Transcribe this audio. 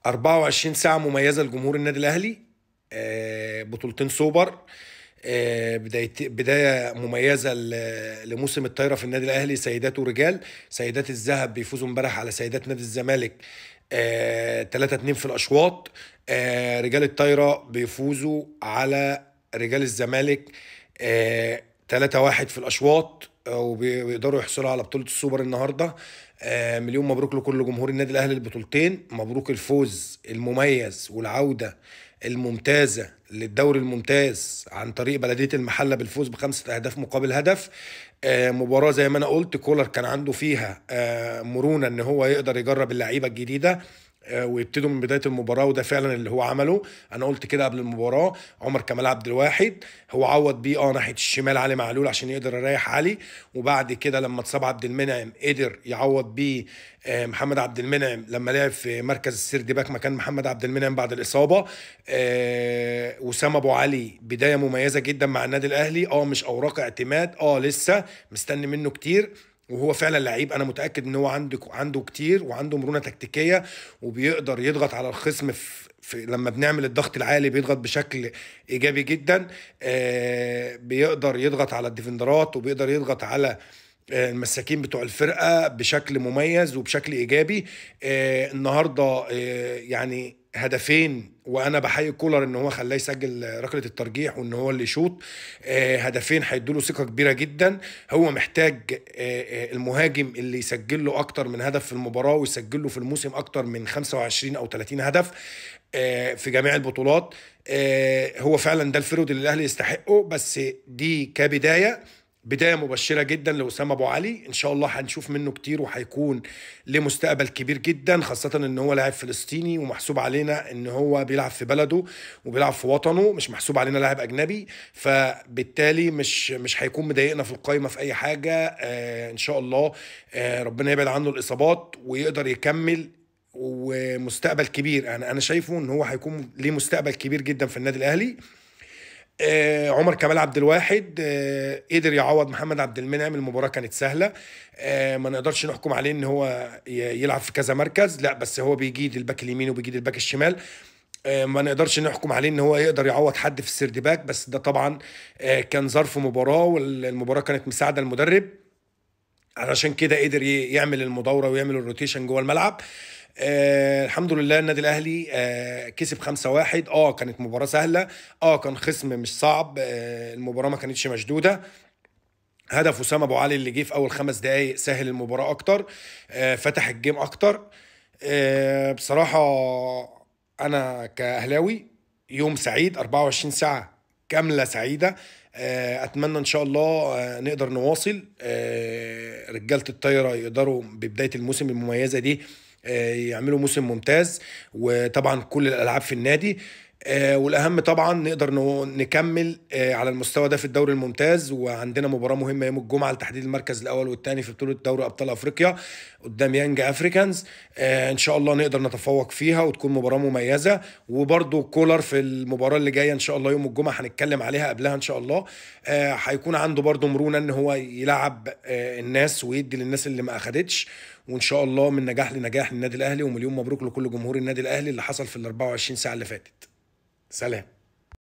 24 ساعة مميزة لجمهور النادي الأهلي. بطولتين سوبر. بداية مميزة لموسم الطايرة في النادي الأهلي، سيدات ورجال. سيدات الذهب بيفوزوا امبارح على سيدات نادي الزمالك 3-2 في الأشواط. رجال الطايرة بيفوزوا على رجال الزمالك 3-1 في الأشواط، وبيقدروا يحصلوا على بطولة السوبر النهاردة. مليون مبروك لكل جمهور النادي الأهلي البطولتين. مبروك الفوز المميز والعودة الممتازة للدوري الممتاز عن طريق بلدية المحلة بالفوز ب5 أهداف مقابل هدف. مباراة زي ما أنا قلت كولر كان عنده فيها مرونة إن هو يقدر يجرب اللعيبة الجديدة ويبتدوا من بدايه المباراه، وده فعلا اللي هو عمله. انا قلت كده قبل المباراه، عمر كمال عبد الواحد هو عوض بيه ناحيه الشمال علي معلول عشان يقدر يريح علي، وبعد كده لما اتصاب عبد المنعم قدر يعوض بيه محمد عبد المنعم لما لعب في مركز السيرد باك مكان محمد عبد المنعم بعد الاصابه. وسام ابو علي بدايه مميزه جدا مع النادي الاهلي، مش اوراق اعتماد، لسه مستني منه كتير، وهو فعلا لعيب. انا متاكد ان هو عنده كتير وعنده مرونه تكتيكيه، وبيقدر يضغط على الخصم لما بنعمل الضغط العالي بيضغط بشكل ايجابي جدا. بيقدر يضغط على الديفندرات، وبيقدر يضغط على المساكين بتوع الفرقه بشكل مميز وبشكل ايجابي. النهارده يعني هدفين، وانا بحيي كولر ان هو خلاه يسجل ركله الترجيح وان هو اللي يشوط. هدفين هيدوا له ثقه كبيره جدا. هو محتاج المهاجم اللي يسجل له اكتر من هدف في المباراه، ويسجل له في الموسم اكتر من 25 او 30 هدف في جميع البطولات. هو فعلا ده الفرود اللي الاهلي يستحقه، بس دي بداية مبشرة جدا لأسامة أبو علي. إن شاء الله هنشوف منه كتير، وهيكون له مستقبل كبير جدا، خاصة إن هو لاعب فلسطيني ومحسوب علينا إن هو بيلعب في بلده وبيلعب في وطنه، مش محسوب علينا لاعب أجنبي. فبالتالي مش هيكون مضايقنا في القايمة في أي حاجة. إن شاء الله ربنا يبعد عنه الإصابات ويقدر يكمل، ومستقبل كبير. أنا شايفه إن هو هيكون ليه مستقبل كبير جدا في النادي الأهلي. عمر كمال عبد الواحد قدر يعوض محمد عبد المنعم. المباراة كانت سهلة، ما نقدرش نحكم عليه ان هو يلعب في كذا مركز، لا، بس هو بيجيد الباك اليمين وبيجيد الباك الشمال. ما نقدرش نحكم عليه ان هو يقدر يعوض حد في السيرد باك، بس ده طبعا كان ظرف مباراة، والمباراة كانت مساعدة المدرب، علشان كده قدر يعمل المداورة ويعمل الروتيشن جوه الملعب. الحمد لله النادي الاهلي كسب 5-1. كانت مباراة سهلة، كان خصم مش صعب، المباراة ما كانتش مشدودة. هدف وسام ابو علي اللي جه في اول 5 دقايق سهل المباراة اكتر، فتح الجيم اكتر. بصراحة انا كاهلاوي يوم سعيد، 24 ساعة كاملة سعيدة. اتمنى ان شاء الله نقدر نواصل، رجالة الطايرة يقدروا ببداية الموسم المميزة دي يعملوا موسم ممتاز، وطبعا كل الالعاب في النادي. والاهم طبعا نقدر نكمل على المستوى ده في الدوري الممتاز. وعندنا مباراه مهمه يوم الجمعه لتحديد المركز الاول والثاني في بطوله دوري ابطال افريقيا قدام يانج افريكانز. ان شاء الله نقدر نتفوق فيها وتكون مباراه مميزه. وبرضو كولر في المباراه اللي جايه ان شاء الله يوم الجمعه هنتكلم عليها قبلها ان شاء الله، هيكون عنده برضو مرونه ان هو يلعب الناس ويدي للناس اللي ما اخدتش. وان شاء الله من نجاح لنجاح للنادي الاهلي. ومليون مبروك لكل جمهور النادي الاهلي اللي حصل في ال 24 ساعه اللي فاتت. سلام.